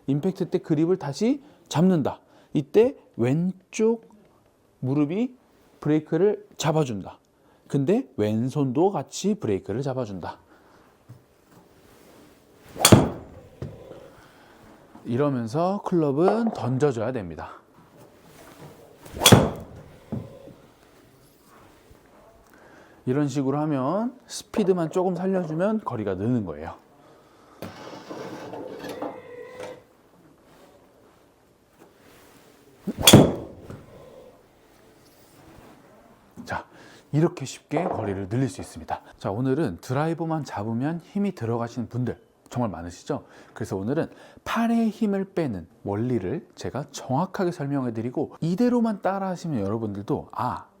임팩트 때 그립을 다시 잡는다. 이때 왼쪽 무릎이 브레이크를 잡아준다. 근데 왼손도 같이 브레이크를 잡아준다. 이러면서 클럽은 던져줘야 됩니다. 이런 식으로 하면 스피드만 조금 살려주면 거리가 느는 거예요. 자, 이렇게 쉽게 거리를 늘릴 수 있습니다. 자, 오늘은 드라이버만 잡으면 힘이 들어가시는 분들 정말 많으시죠? 그래서 오늘은 팔에 힘을 빼는 원리를 제가 정확하게 설명해 드리고, 이대로만 따라 하시면 여러분들도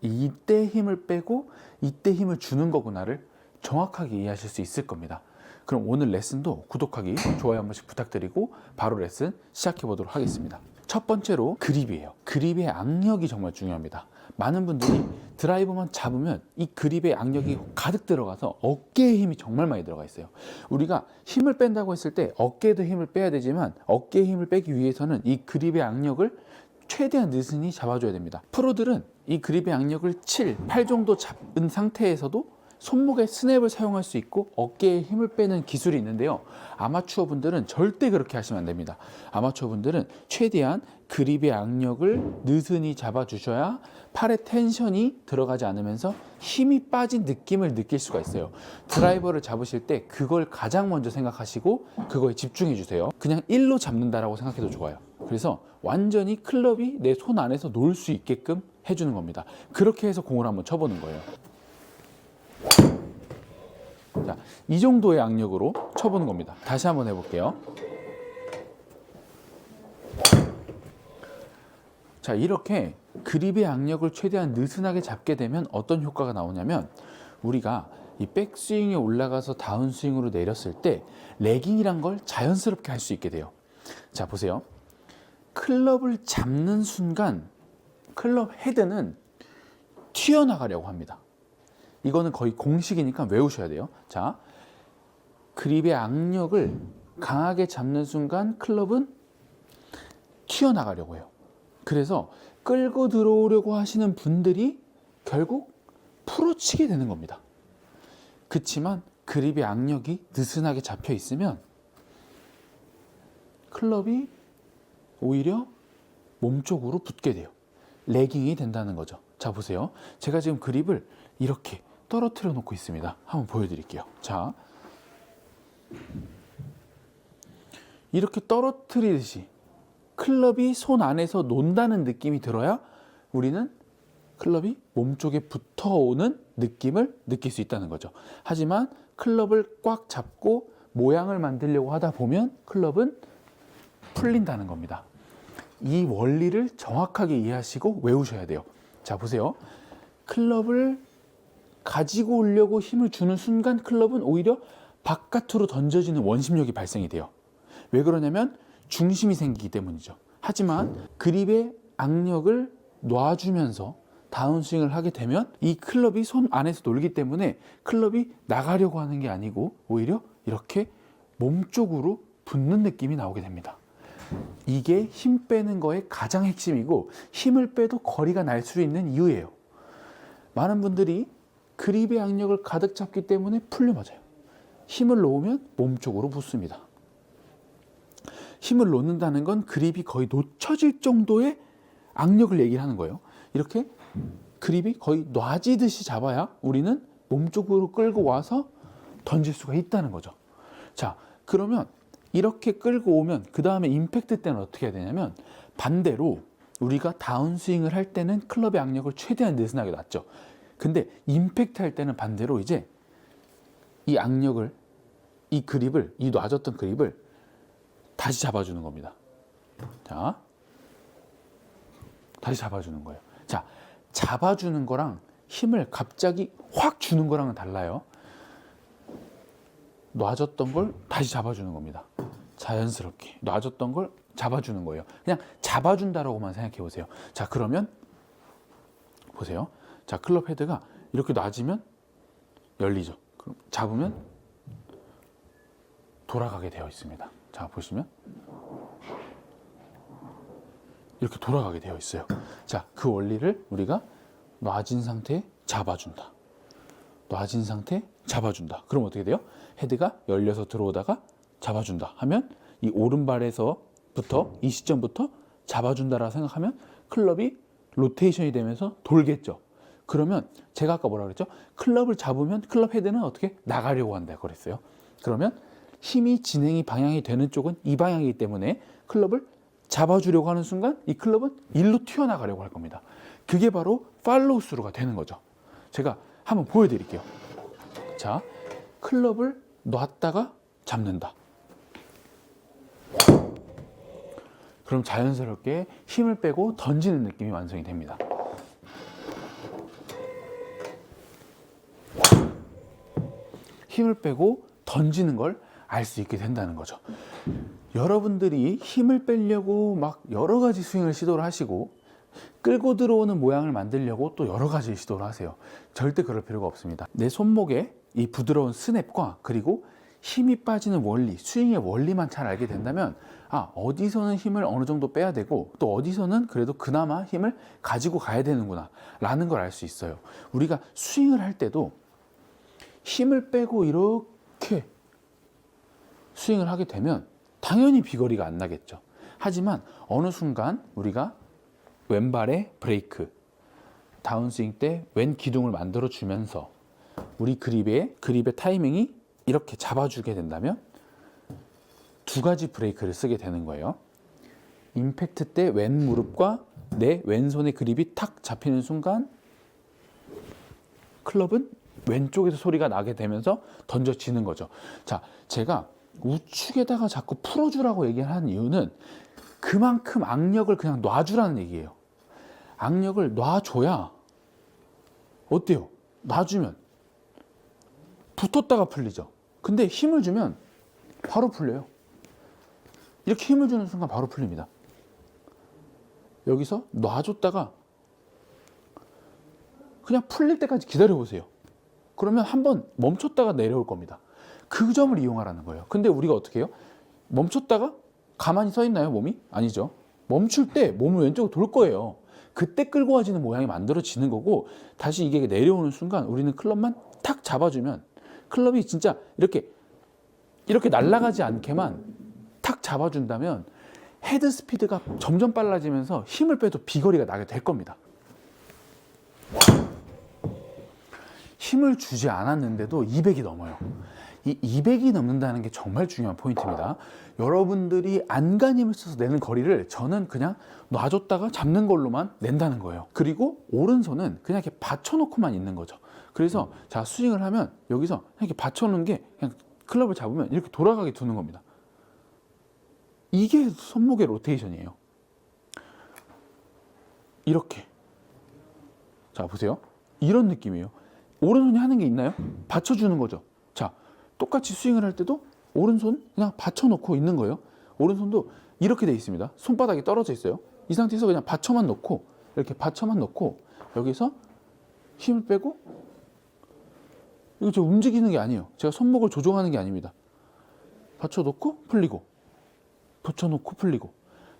이때 힘을 빼고 이때 힘을 주는 거구나를 정확하게 이해하실 수 있을 겁니다. 그럼 오늘 레슨도 구독하기, 좋아요 한 번씩 부탁드리고 바로 레슨 시작해 보도록 하겠습니다. 첫 번째로 그립이에요. 그립의 악력이 정말 중요합니다. 많은 분들이 드라이버만 잡으면 이 그립의 악력이 가득 들어가서 어깨에 힘이 정말 많이 들어가 있어요. 우리가 힘을 뺀다고 했을 때 어깨에도 힘을 빼야 되지만, 어깨에 힘을 빼기 위해서는 이 그립의 악력을 최대한 느슨히 잡아줘야 됩니다. 프로들은 이 그립의 악력을 7, 8 정도 잡은 상태에서도 손목에 스냅을 사용할 수 있고 어깨에 힘을 빼는 기술이 있는데요, 아마추어 분들은 절대 그렇게 하시면 안 됩니다. 아마추어 분들은 최대한 그립의 악력을 느슨히 잡아주셔야 팔에 텐션이 들어가지 않으면서 힘이 빠진 느낌을 느낄 수가 있어요. 드라이버를 잡으실 때 그걸 가장 먼저 생각하시고 그거에 집중해 주세요. 그냥 1로 잡는다라고 생각해도 좋아요. 그래서 완전히 클럽이 내 손 안에서 놓을 수 있게끔 해주는 겁니다. 그렇게 해서 공을 한번 쳐보는 거예요. 자, 이 정도의 악력으로 쳐보는 겁니다. 다시 한번 해볼게요. 자, 이렇게 그립의 악력을 최대한 느슨하게 잡게 되면 어떤 효과가 나오냐면, 우리가 이 백스윙에 올라가서 다운스윙으로 내렸을 때 레깅이란 걸 자연스럽게 할 수 있게 돼요. 자, 보세요. 클럽을 잡는 순간 클럽 헤드는 튀어나가려고 합니다. 이거는 거의 공식이니까 외우셔야 돼요. 자, 그립의 악력을 강하게 잡는 순간 클럽은 튀어나가려고 해요. 그래서 끌고 들어오려고 하시는 분들이 결국 풀어치게 되는 겁니다. 그렇지만 그립의 악력이 느슨하게 잡혀 있으면 클럽이 오히려 몸쪽으로 붙게 돼요. 레깅이 된다는 거죠. 자, 보세요. 제가 지금 그립을 이렇게 떨어뜨려 놓고 있습니다. 한번 보여드릴게요. 자, 이렇게 떨어뜨리듯이 클럽이 손 안에서 논다는 느낌이 들어야 우리는 클럽이 몸쪽에 붙어오는 느낌을 느낄 수 있다는 거죠. 하지만 클럽을 꽉 잡고 모양을 만들려고 하다 보면 클럽은 풀린다는 겁니다. 이 원리를 정확하게 이해하시고 외우셔야 돼요. 자, 보세요. 클럽을 가지고 오려고 힘을 주는 순간 클럽은 오히려 바깥으로 던져지는 원심력이 발생이 돼요. 왜 그러냐면 중심이 생기기 때문이죠. 하지만 그립의 악력을 놔주면서 다운스윙을 하게 되면 이 클럽이 손 안에서 놀기 때문에 클럽이 나가려고 하는 게 아니고 오히려 이렇게 몸쪽으로 붙는 느낌이 나오게 됩니다. 이게 힘 빼는 거의 가장 핵심이고, 힘을 빼도 거리가 날 수 있는 이유예요. 많은 분들이 그립의 악력을 가득 잡기 때문에 풀려 맞아요. 힘을 놓으면 몸쪽으로 붙습니다. 힘을 놓는다는 건 그립이 거의 놓쳐질 정도의 악력을 얘기를 하는 거예요. 이렇게 그립이 거의 놔지듯이 잡아야 우리는 몸쪽으로 끌고 와서 던질 수가 있다는 거죠. 자, 그러면 이렇게 끌고 오면 그 다음에 임팩트 때는 어떻게 해야 되냐면, 반대로 우리가 다운스윙을 할 때는 클럽의 악력을 최대한 느슨하게 놨죠. 근데 임팩트 할 때는 반대로 이제 이 악력을, 이 그립을, 이 놔줬던 그립을 다시 잡아주는 겁니다. 자, 다시 잡아주는 거예요. 자, 잡아주는 거랑 힘을 갑자기 확 주는 거랑은 달라요. 놔줬던 걸 다시 잡아주는 겁니다. 자연스럽게 놔줬던 걸 잡아주는 거예요. 그냥 잡아준다라고만 생각해 보세요. 자, 그러면 보세요. 자, 클럽 헤드가 이렇게 놔지면 열리죠. 그럼 잡으면 돌아가게 되어 있습니다. 자, 보시면 이렇게 돌아가게 되어 있어요. 자, 그 원리를 우리가 놔진 상태에 잡아준다. 놔진 상태에 잡아준다. 그럼 어떻게 돼요? 헤드가 열려서 들어오다가 잡아준다 하면 이 오른발에서부터 이 시점부터 잡아준다라고 생각하면 클럽이 로테이션이 되면서 돌겠죠. 그러면 제가 아까 뭐라 그랬죠? 클럽을 잡으면 클럽 헤드는 어떻게 나가려고 한다고 그랬어요. 그러면 힘이 진행이 방향이 되는 쪽은 이 방향이기 때문에 클럽을 잡아주려고 하는 순간 이 클럽은 일로 튀어나가려고 할 겁니다. 그게 바로 팔로우 스루가 되는 거죠. 제가 한번 보여드릴게요. 자, 클럽을 놨다가 잡는다. 그럼 자연스럽게 힘을 빼고 던지는 느낌이 완성이 됩니다. 힘을 빼고 던지는 걸 알 수 있게 된다는 거죠. 여러분들이 힘을 빼려고 막 여러 가지 스윙을 시도를 하시고 끌고 들어오는 모양을 만들려고 또 여러 가지 시도를 하세요. 절대 그럴 필요가 없습니다. 내 손목에 이 부드러운 스냅과 그리고 힘이 빠지는 원리, 스윙의 원리만 잘 알게 된다면 어디서는 힘을 어느 정도 빼야 되고 또 어디서는 그래도 그나마 힘을 가지고 가야 되는구나 라는 걸 알 수 있어요. 우리가 스윙을 할 때도 힘을 빼고 이렇게 스윙을 하게 되면 당연히 비거리가 안 나겠죠. 하지만 어느 순간 우리가 왼발에 브레이크, 다운스윙 때 왼 기둥을 만들어 주면서 우리 그립의 타이밍이 이렇게 잡아주게 된다면 두 가지 브레이크를 쓰게 되는 거예요. 임팩트 때 왼 무릎과 내 왼손의 그립이 탁 잡히는 순간 클럽은 왼쪽에서 소리가 나게 되면서 던져지는 거죠. 자, 제가 우측에다가 자꾸 풀어주라고 얘기를 하는 이유는 그만큼 악력을 그냥 놔주라는 얘기예요. 악력을 놔줘야 어때요? 놔주면 붙었다가 풀리죠. 근데 힘을 주면 바로 풀려요. 이렇게 힘을 주는 순간 바로 풀립니다. 여기서 놔줬다가 그냥 풀릴 때까지 기다려보세요. 그러면 한번 멈췄다가 내려올 겁니다. 그 점을 이용하라는 거예요. 근데 우리가 어떻게 해요? 멈췄다가 가만히 서 있나요, 몸이? 아니죠. 멈출 때 몸을 왼쪽으로 돌 거예요. 그때 끌고 와지는 모양이 만들어지는 거고 다시 이게 내려오는 순간 우리는 클럽만 탁 잡아주면 클럽이 진짜 이렇게 날아가지 않게만 탁 잡아준다면 헤드 스피드가 점점 빨라지면서 힘을 빼도 비거리가 나게 될 겁니다. 힘을 주지 않았는데도 200이 넘어요. 이 200이 넘는다는 게 정말 중요한 포인트입니다. 여러분들이 안간힘을 써서 내는 거리를 저는 그냥 놔줬다가 잡는 걸로만 낸다는 거예요. 그리고 오른손은 그냥 이렇게 받쳐놓고만 있는 거죠. 그래서 자, 스윙을 하면 여기서 이렇게 받쳐놓은 게 그냥 클럽을 잡으면 이렇게 돌아가게 두는 겁니다. 이게 손목의 로테이션이에요. 이렇게. 자, 보세요. 이런 느낌이에요. 오른손이 하는 게 있나요? 받쳐주는 거죠. 자, 똑같이 스윙을 할 때도 오른손 그냥 받쳐놓고 있는 거예요. 오른손도 이렇게 돼 있습니다. 손바닥이 떨어져 있어요. 이 상태에서 그냥 받쳐만 놓고 이렇게 받쳐만 놓고 여기서 힘을 빼고 이거 저 움직이는 게 아니에요. 제가 손목을 조종하는 게 아닙니다. 받쳐놓고 풀리고 붙여놓고 풀리고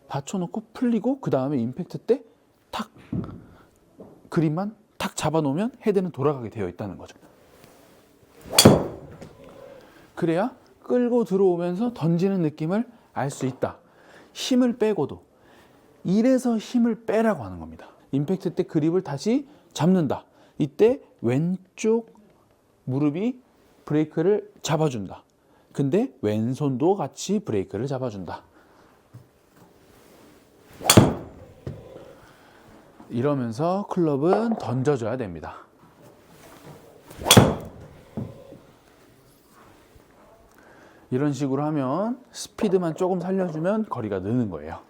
받쳐놓고 풀리고 그 다음에 임팩트 때 탁 그립만 탁 잡아놓으면 헤드는 돌아가게 되어 있다는 거죠. 그래야 끌고 들어오면서 던지는 느낌을 알 수 있다. 힘을 빼고도 이래서 힘을 빼라고 하는 겁니다. 임팩트 때 그립을 다시 잡는다. 이때 왼쪽 무릎이 브레이크를 잡아준다. 근데 왼손도 같이 브레이크를 잡아준다. 이러면서 클럽은 던져줘야 됩니다. 이런 식으로 하면 스피드만 조금 살려주면 거리가 느는 거예요.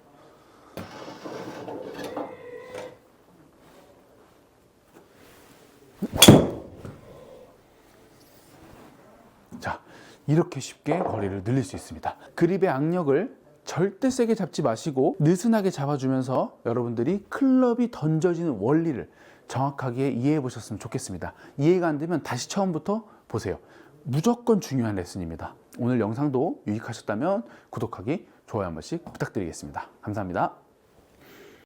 자, 이렇게 쉽게 거리를 늘릴 수 있습니다. 그립의 악력을 절대 세게 잡지 마시고 느슨하게 잡아주면서 여러분들이 클럽이 던져지는 원리를 정확하게 이해해 보셨으면 좋겠습니다. 이해가 안 되면 다시 처음부터 보세요. 무조건 중요한 레슨입니다. 오늘 영상도 유익하셨다면 구독하기, 좋아요 한 번씩 부탁드리겠습니다. 감사합니다.